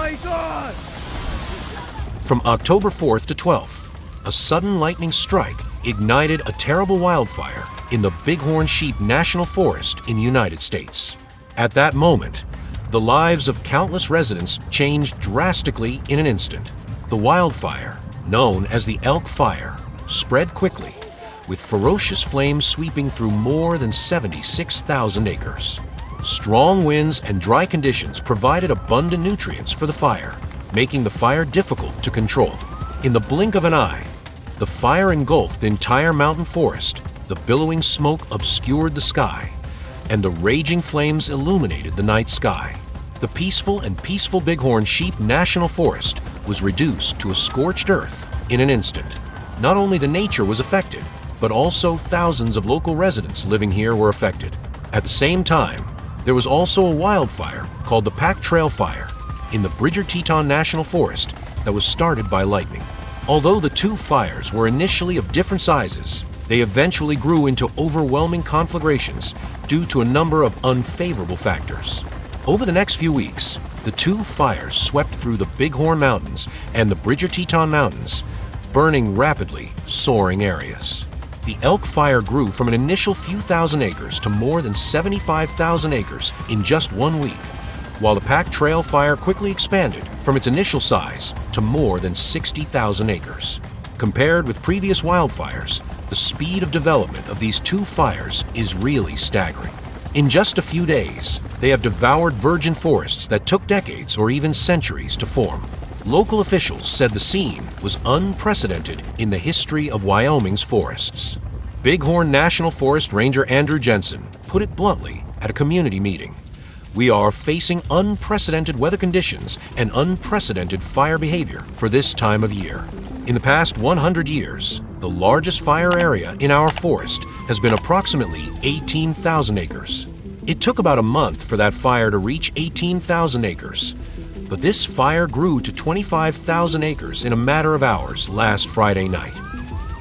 my God! From October 4th to 12th, a sudden lightning strike ignited a terrible wildfire in the Bighorn Sheep National Forest in the United States. At that moment, the lives of countless residents changed drastically in an instant. The wildfire, known as the Elk Fire, spread quickly, with ferocious flames sweeping through more than 76,000 acres. Strong winds and dry conditions provided abundant nutrients for the fire, making the fire difficult to control. In the blink of an eye, the fire engulfed the entire mountain forest, the billowing smoke obscured the sky, and the raging flames illuminated the night sky. The peaceful Bighorn Sheep National Forest was reduced to a scorched earth in an instant. Not only the nature was affected, but also thousands of local residents living here were affected. At the same time, there was also a wildfire called the Pack Trail Fire in the Bridger-Teton National Forest that was started by lightning. Although the two fires were initially of different sizes, they eventually grew into overwhelming conflagrations due to a number of unfavorable factors. Over the next few weeks, the two fires swept through the Bighorn Mountains and the Bridger-Teton Mountains, burning rapidly soaring areas. The Elk Fire grew from an initial few thousand acres to more than 75,000 acres in just 1 week, while the Pack Trail Fire quickly expanded from its initial size to more than 60,000 acres. Compared with previous wildfires, the speed of development of these two fires is really staggering. In just a few days, they have devoured virgin forests that took decades or even centuries to form. Local officials said the scene was unprecedented in the history of Wyoming's forests. Bighorn National Forest Ranger Andrew Jensen put it bluntly at a community meeting. We are facing unprecedented weather conditions and unprecedented fire behavior for this time of year. In the past 100 years, the largest fire area in our forest has been approximately 18,000 acres. It took about a month for that fire to reach 18,000 acres. But this fire grew to 25,000 acres in a matter of hours last Friday night.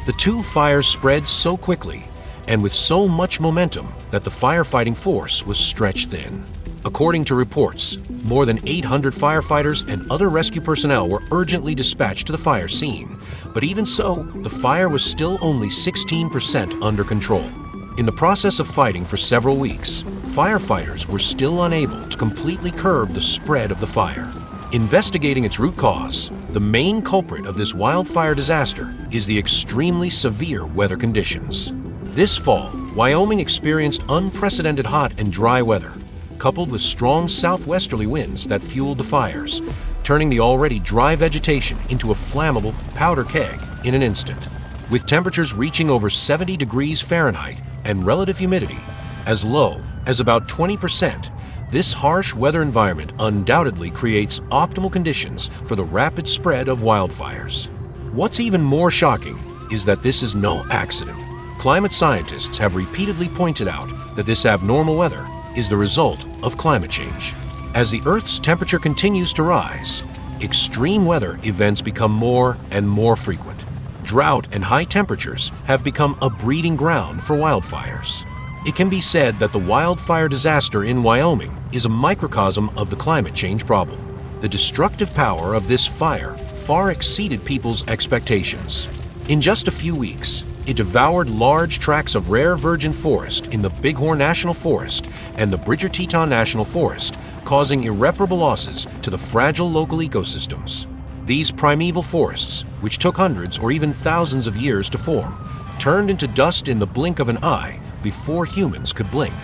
The two fires spread so quickly and with so much momentum that the firefighting force was stretched thin. According to reports, more than 800 firefighters and other rescue personnel were urgently dispatched to the fire scene, but even so, the fire was still only 16% under control. In the process of fighting for several weeks, firefighters were still unable to completely curb the spread of the fire. Investigating its root cause, the main culprit of this wildfire disaster is the extremely severe weather conditions. This fall, Wyoming experienced unprecedented hot and dry weather, coupled with strong southwesterly winds that fueled the fires, turning the already dry vegetation into a flammable powder keg in an instant. With temperatures reaching over 70 degrees Fahrenheit and relative humidity as low as about 20%, this harsh weather environment undoubtedly creates optimal conditions for the rapid spread of wildfires. What's even more shocking is that this is no accident. Climate scientists have repeatedly pointed out that this abnormal weather is the result of climate change. As the Earth's temperature continues to rise, extreme weather events become more and more frequent. Drought and high temperatures have become a breeding ground for wildfires. It can be said that the wildfire disaster in Wyoming is a microcosm of the climate change problem. The destructive power of this fire far exceeded people's expectations. In just a few weeks, it devoured large tracts of rare virgin forest in the Bighorn National Forest and the Bridger-Teton National Forest, causing irreparable losses to the fragile local ecosystems. These primeval forests, which took hundreds or even thousands of years to form, turned into dust in the blink of an eye before humans could blink,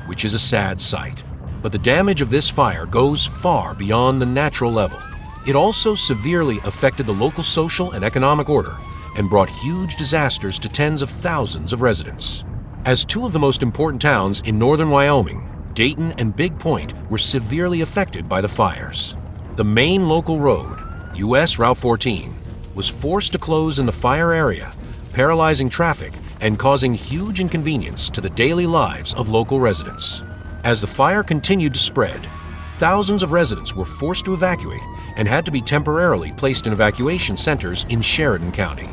which is a sad sight. But the damage of this fire goes far beyond the natural level. It also severely affected the local social and economic order and brought huge disasters to tens of thousands of residents. As two of the most important towns in northern Wyoming, Dayton and Big Point, were severely affected by the fires. The main local road, US Route 14, was forced to close in the fire area, paralyzing traffic and causing huge inconvenience to the daily lives of local residents. As the fire continued to spread, thousands of residents were forced to evacuate and had to be temporarily placed in evacuation centers in Sheridan County.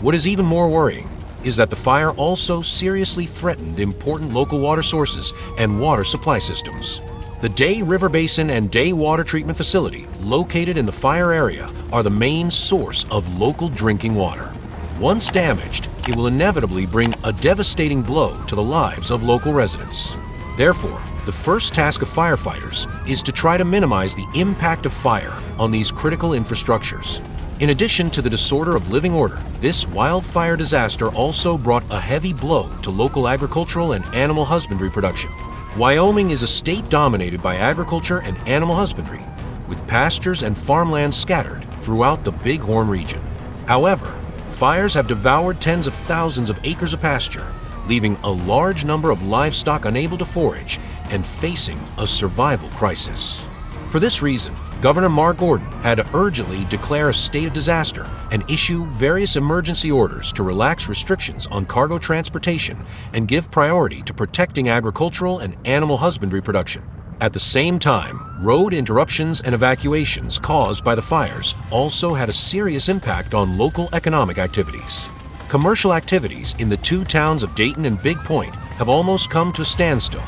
What is even more worrying is that the fire also seriously threatened important local water sources and water supply systems. The Day River Basin and Day Water Treatment Facility, located in the fire area, are the main source of local drinking water. Once damaged, it will inevitably bring a devastating blow to the lives of local residents. Therefore, the first task of firefighters is to try to minimize the impact of fire on these critical infrastructures. In addition to the disorder of living order, this wildfire disaster also brought a heavy blow to local agricultural and animal husbandry production. Wyoming is a state dominated by agriculture and animal husbandry, with pastures and farmland scattered throughout the Bighorn region. However, fires have devoured tens of thousands of acres of pasture, leaving a large number of livestock unable to forage and facing a survival crisis. For this reason, Governor Mark Gordon had to urgently declare a state of disaster and issue various emergency orders to relax restrictions on cargo transportation and give priority to protecting agricultural and animal husbandry production. At the same time, road interruptions and evacuations caused by the fires also had a serious impact on local economic activities. Commercial activities in the two towns of Dayton and Big Point have almost come to a standstill,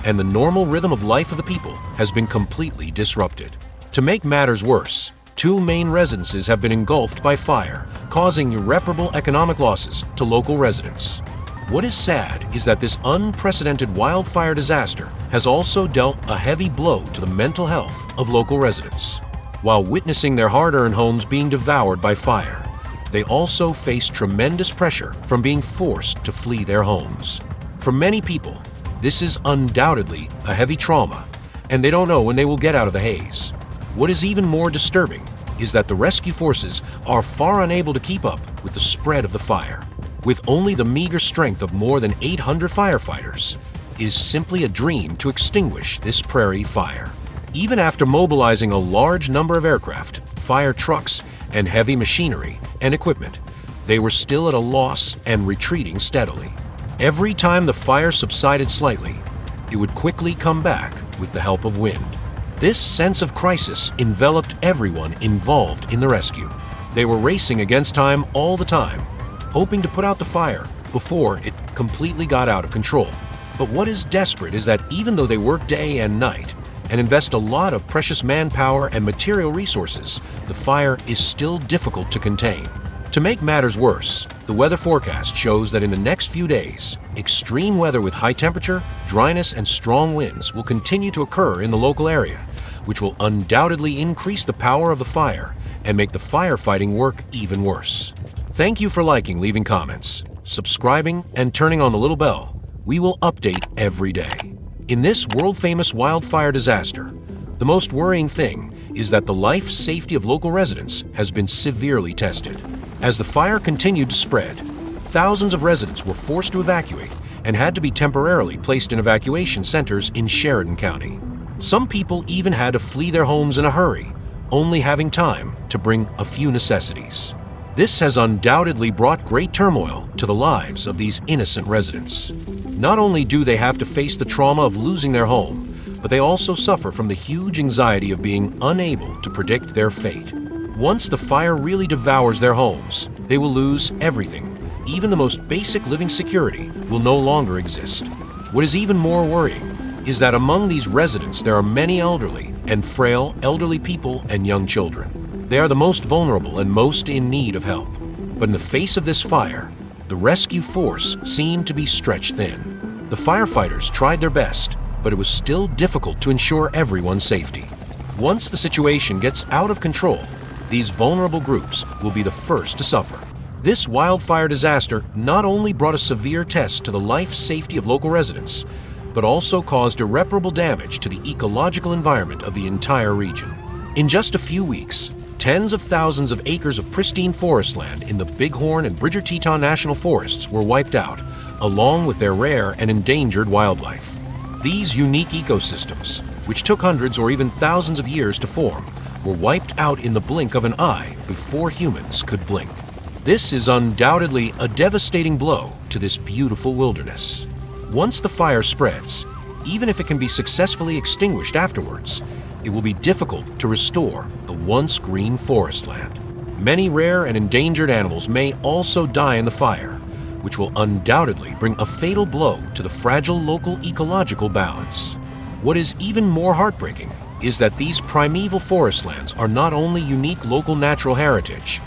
and the normal rhythm of life of the people has been completely disrupted. To make matters worse, two main residences have been engulfed by fire, causing irreparable economic losses to local residents. What is sad is that this unprecedented wildfire disaster has also dealt a heavy blow to the mental health of local residents. While witnessing their hard-earned homes being devoured by fire, they also face tremendous pressure from being forced to flee their homes. For many people, this is undoubtedly a heavy trauma, and they don't know when they will get out of the haze. What is even more disturbing is that the rescue forces are far unable to keep up with the spread of the fire. With only the meager strength of more than 800 firefighters, it is simply a dream to extinguish this prairie fire. Even after mobilizing a large number of aircraft, fire trucks, and heavy machinery and equipment, they were still at a loss and retreating steadily. Every time the fire subsided slightly, it would quickly come back with the help of wind. This sense of crisis enveloped everyone involved in the rescue. They were racing against time all the time, hoping to put out the fire before it completely got out of control. But what is desperate is that even though they work day and night and invest a lot of precious manpower and material resources, the fire is still difficult to contain. To make matters worse, the weather forecast shows that in the next few days, extreme weather with high temperature, dryness, and strong winds will continue to occur in the local area, which will undoubtedly increase the power of the fire and make the firefighting work even worse. Thank you for liking, leaving comments, subscribing, and turning on the little bell. We will update every day. In this world-famous wildfire disaster, the most worrying thing is that the life safety of local residents has been severely tested. As the fire continued to spread, thousands of residents were forced to evacuate and had to be temporarily placed in evacuation centers in Sheridan County. Some people even had to flee their homes in a hurry, only having time to bring a few necessities. This has undoubtedly brought great turmoil to the lives of these innocent residents. Not only do they have to face the trauma of losing their home, but they also suffer from the huge anxiety of being unable to predict their fate. Once the fire really devours their homes, they will lose everything. Even the most basic living security will no longer exist. What is even more worrying is that among these residents there are many elderly and frail elderly people and young children. They are the most vulnerable and most in need of help. But in the face of this fire, the rescue force seemed to be stretched thin. The firefighters tried their best, but it was still difficult to ensure everyone's safety. Once the situation gets out of control, these vulnerable groups will be the first to suffer. This wildfire disaster not only brought a severe test to the life safety of local residents, but also caused irreparable damage to the ecological environment of the entire region. In just a few weeks, tens of thousands of acres of pristine forest land in the Bighorn and Bridger-Teton National Forests were wiped out, along with their rare and endangered wildlife. These unique ecosystems, which took hundreds or even thousands of years to form, were wiped out in the blink of an eye before humans could blink. This is undoubtedly a devastating blow to this beautiful wilderness. Once the fire spreads, even if it can be successfully extinguished afterwards, it will be difficult to restore the once green forest land. Many rare and endangered animals may also die in the fire, which will undoubtedly bring a fatal blow to the fragile local ecological balance. What is even more heartbreaking is that these primeval forest lands are not only unique local natural heritage,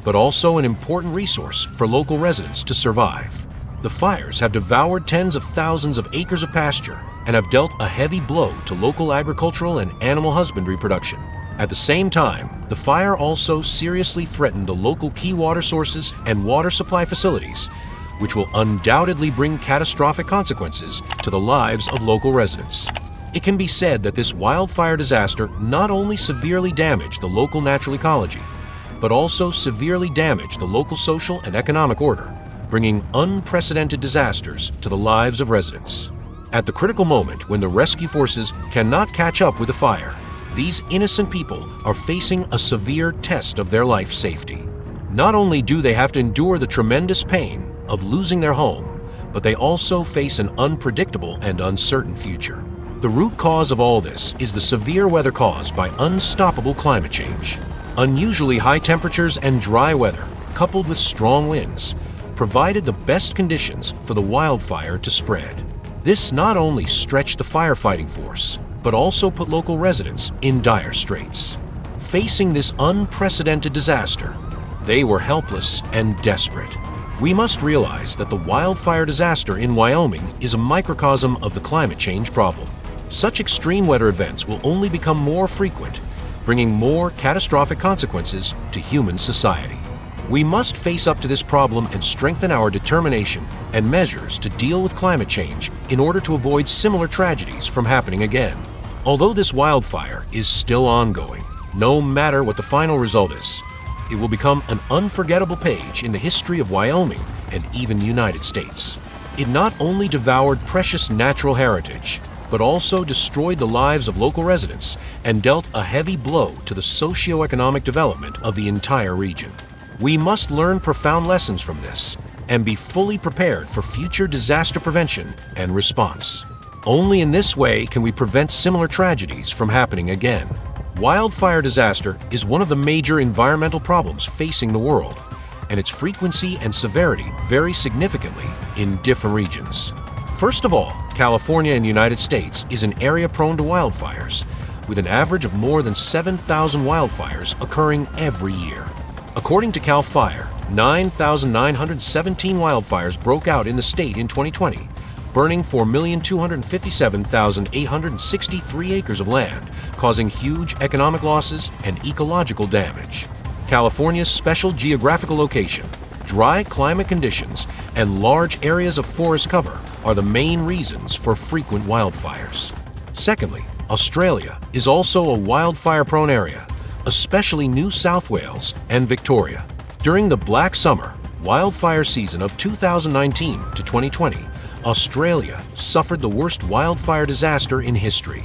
but also an important resource for local residents to survive. The fires have devoured tens of thousands of acres of pasture and have dealt a heavy blow to local agricultural and animal husbandry production. At the same time, the fire also seriously threatened the local key water sources and water supply facilities, which will undoubtedly bring catastrophic consequences to the lives of local residents. It can be said that this wildfire disaster not only severely damaged the local natural ecology, but also severely damaged the local social and economic order, bringing unprecedented disasters to the lives of residents. At the critical moment when the rescue forces cannot catch up with the fire, these innocent people are facing a severe test of their life safety. Not only do they have to endure the tremendous pain of losing their home, but they also face an unpredictable and uncertain future. The root cause of all this is the severe weather caused by unstoppable climate change. Unusually high temperatures and dry weather, coupled with strong winds, provided the best conditions for the wildfire to spread. This not only stretched the firefighting force, but also put local residents in dire straits. Facing this unprecedented disaster, they were helpless and desperate. We must realize that the wildfire disaster in Wyoming is a microcosm of the climate change problem. Such extreme weather events will only become more frequent, bringing more catastrophic consequences to human society. We must face up to this problem and strengthen our determination and measures to deal with climate change in order to avoid similar tragedies from happening again. Although this wildfire is still ongoing, no matter what the final result is, it will become an unforgettable page in the history of Wyoming and even the United States. It not only devoured precious natural heritage, but also destroyed the lives of local residents and dealt a heavy blow to the socio-economic development of the entire region. We must learn profound lessons from this and be fully prepared for future disaster prevention and response. Only in this way can we prevent similar tragedies from happening again. Wildfire disaster is one of the major environmental problems facing the world, and its frequency and severity vary significantly in different regions. First of all, California in the United States is an area prone to wildfires, with an average of more than 7,000 wildfires occurring every year. According to CAL FIRE, 9,917 wildfires broke out in the state in 2020, burning 4,257,863 acres of land, causing huge economic losses and ecological damage. California's special geographical location, dry climate conditions, and large areas of forest cover are the main reasons for frequent wildfires. Secondly, Australia is also a wildfire-prone area, especially New South Wales and Victoria. During the Black Summer wildfire season of 2019 to 2020, Australia suffered the worst wildfire disaster in history.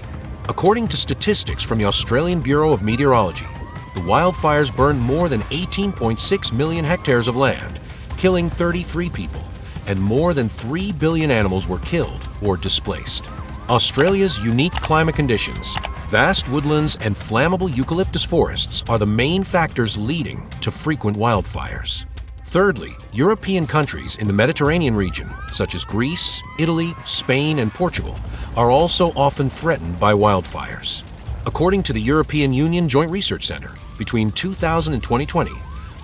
According to statistics from the Australian Bureau of Meteorology, the wildfires burned more than 18.6 million hectares of land, killing 33 people, and more than 3 billion animals were killed or displaced. Australia's unique climate conditions, vast woodlands, and flammable eucalyptus forests are the main factors leading to frequent wildfires. Thirdly, European countries in the Mediterranean region, such as Greece, Italy, Spain, and Portugal, are also often threatened by wildfires. According to the European Union Joint Research Center, between 2000 and 2020,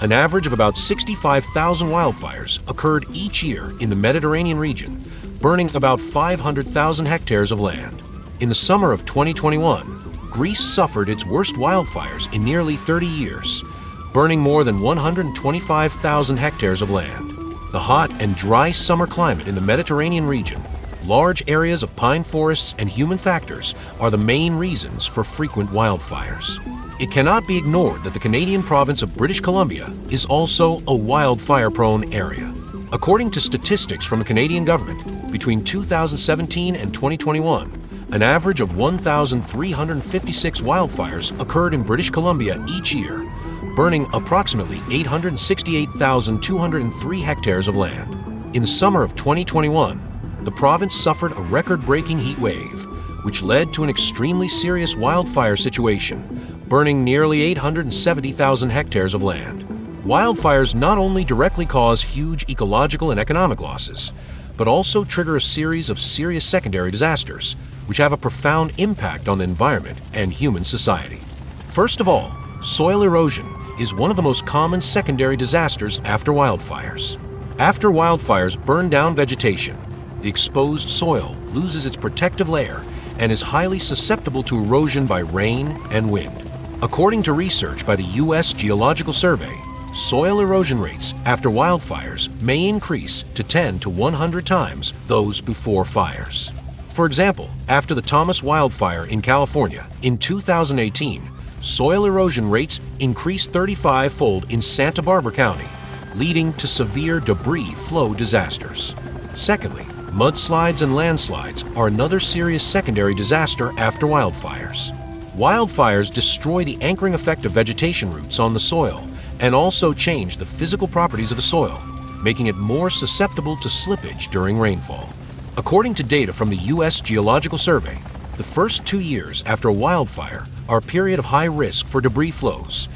an average of about 65,000 wildfires occurred each year in the Mediterranean region, burning about 500,000 hectares of land. In the summer of 2021, Greece suffered its worst wildfires in nearly 30 years, burning more than 125,000 hectares of land. The hot and dry summer climate in the Mediterranean region, large areas of pine forests, and human factors are the main reasons for frequent wildfires. It cannot be ignored that the Canadian province of British Columbia is also a wildfire-prone area. According to statistics from the Canadian government, between 2017 and 2021, an average of 1,356 wildfires occurred in British Columbia each year, burning approximately 868,203 hectares of land. In the summer of 2021, the province suffered a record-breaking heat wave, which led to an extremely serious wildfire situation, burning nearly 870,000 hectares of land. Wildfires not only directly cause huge ecological and economic losses, but also trigger a series of serious secondary disasters, which have a profound impact on the environment and human society. First of all, soil erosion is one of the most common secondary disasters after wildfires. After wildfires burn down vegetation, the exposed soil loses its protective layer and is highly susceptible to erosion by rain and wind. According to research by the U.S. Geological Survey, soil erosion rates after wildfires may increase to 10 to 100 times those before fires. For example, after the Thomas wildfire in California in 2018, soil erosion rates increased 35-fold in Santa Barbara County, leading to severe debris flow disasters. Secondly, mudslides and landslides are another serious secondary disaster after wildfires. Wildfires destroy the anchoring effect of vegetation roots on the soil and also change the physical properties of the soil, making it more susceptible to slippage during rainfall. According to data from the U.S. Geological Survey, the first 2 years after a wildfire are a period of high risk for debris flows,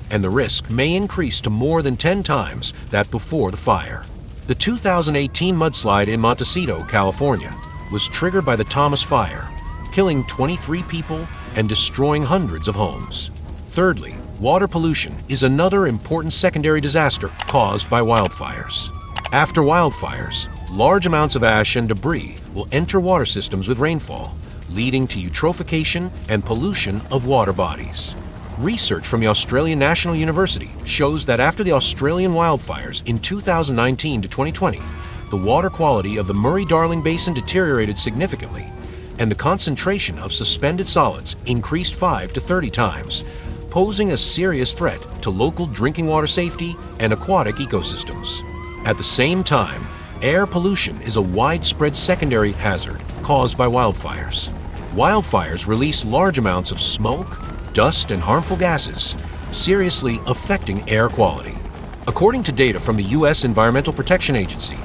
and the risk may increase to more than 10 times that before the fire. The 2018 mudslide in Montecito, California, was triggered by the Thomas Fire, killing 23 people and destroying hundreds of homes. Thirdly, water pollution is another important secondary disaster caused by wildfires. After wildfires, large amounts of ash and debris will enter water systems with rainfall, leading to eutrophication and pollution of water bodies. Research from the Australian National University shows that after the Australian wildfires in 2019 to 2020, the water quality of the Murray-Darling Basin deteriorated significantly, and the concentration of suspended solids increased 5 to 30 times, posing a serious threat to local drinking water safety and aquatic ecosystems. At the same time, air pollution is a widespread secondary hazard caused by wildfires. Wildfires release large amounts of smoke, dust, and harmful gases, seriously affecting air quality. According to data from the U.S. Environmental Protection Agency,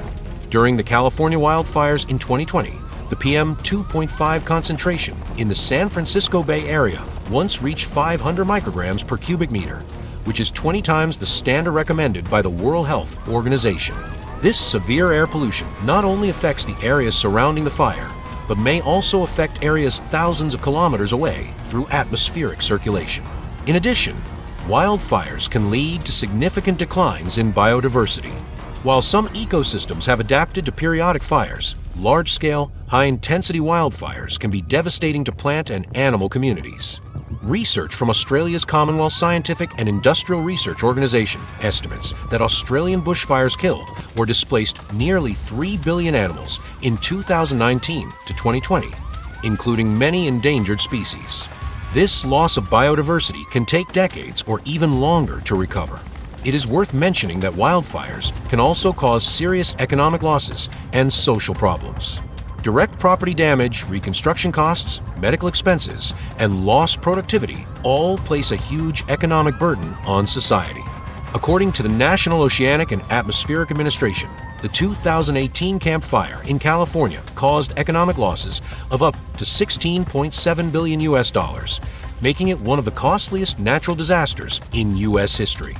during the California wildfires in 2020, the PM 2.5 concentration in the San Francisco Bay Area once reached 500 micrograms per cubic meter, which is 20 times the standard recommended by the World Health Organization. This severe air pollution not only affects the areas surrounding the fire, but may also affect areas thousands of kilometers away through atmospheric circulation. In addition, wildfires can lead to significant declines in biodiversity. While some ecosystems have adapted to periodic fires, large-scale, high-intensity wildfires can be devastating to plant and animal communities. Research from Australia's Commonwealth Scientific and Industrial Research Organisation estimates that Australian bushfires killed or displaced nearly 3 billion animals in 2019 to 2020, including many endangered species. This loss of biodiversity can take decades or even longer to recover. It is worth mentioning that wildfires can also cause serious economic losses and social problems. Direct property damage, reconstruction costs, medical expenses, and lost productivity all place a huge economic burden on society. According to the National Oceanic and Atmospheric Administration, the 2018 Camp Fire in California caused economic losses of up to $16.7 billion, making it one of the costliest natural disasters in U.S. history.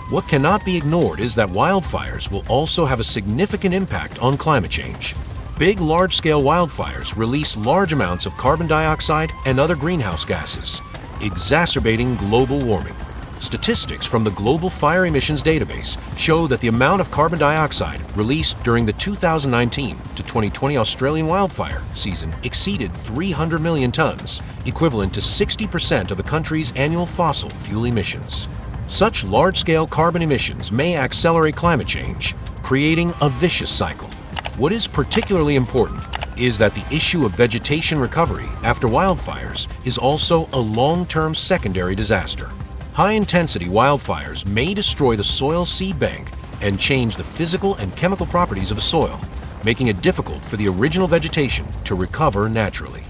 What cannot be ignored is that wildfires will also have a significant impact on climate change. Big, large-scale wildfires release large amounts of carbon dioxide and other greenhouse gases, exacerbating global warming. Statistics from the Global Fire Emissions Database show that the amount of carbon dioxide released during the 2019 to 2020 Australian wildfire season exceeded 300 million tons, equivalent to 60% of the country's annual fossil fuel emissions. Such large-scale carbon emissions may accelerate climate change, creating a vicious cycle. What is particularly important is that the issue of vegetation recovery after wildfires is also a long-term secondary disaster. High-intensity wildfires may destroy the soil seed bank and change the physical and chemical properties of a soil, making it difficult for the original vegetation to recover naturally.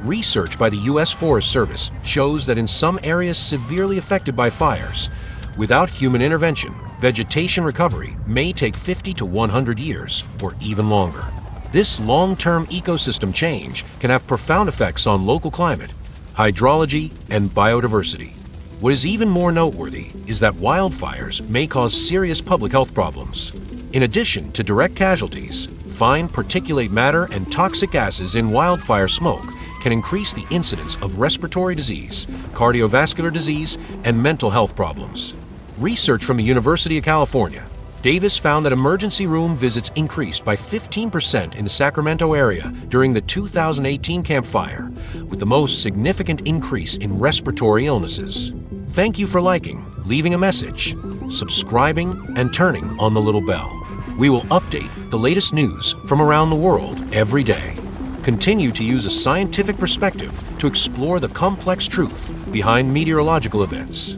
Research by the U.S. Forest Service shows that in some areas severely affected by fires, without human intervention, vegetation recovery may take 50 to 100 years or even longer. This long-term ecosystem change can have profound effects on local climate, hydrology, and biodiversity. What is even more noteworthy is that wildfires may cause serious public health problems. In addition to direct casualties, Fine particulate matter and toxic gases in wildfire smoke can increase the incidence of respiratory disease, cardiovascular disease, and mental health problems. Research from the University of California, Davis found that emergency room visits increased by 15% in the Sacramento area during the 2018 Camp Fire, with the most significant increase in respiratory illnesses. Thank you for liking, leaving a message, subscribing, and turning on the little bell. We will update the latest news from around the world every day. Continue to use a scientific perspective to explore the complex truth behind meteorological events.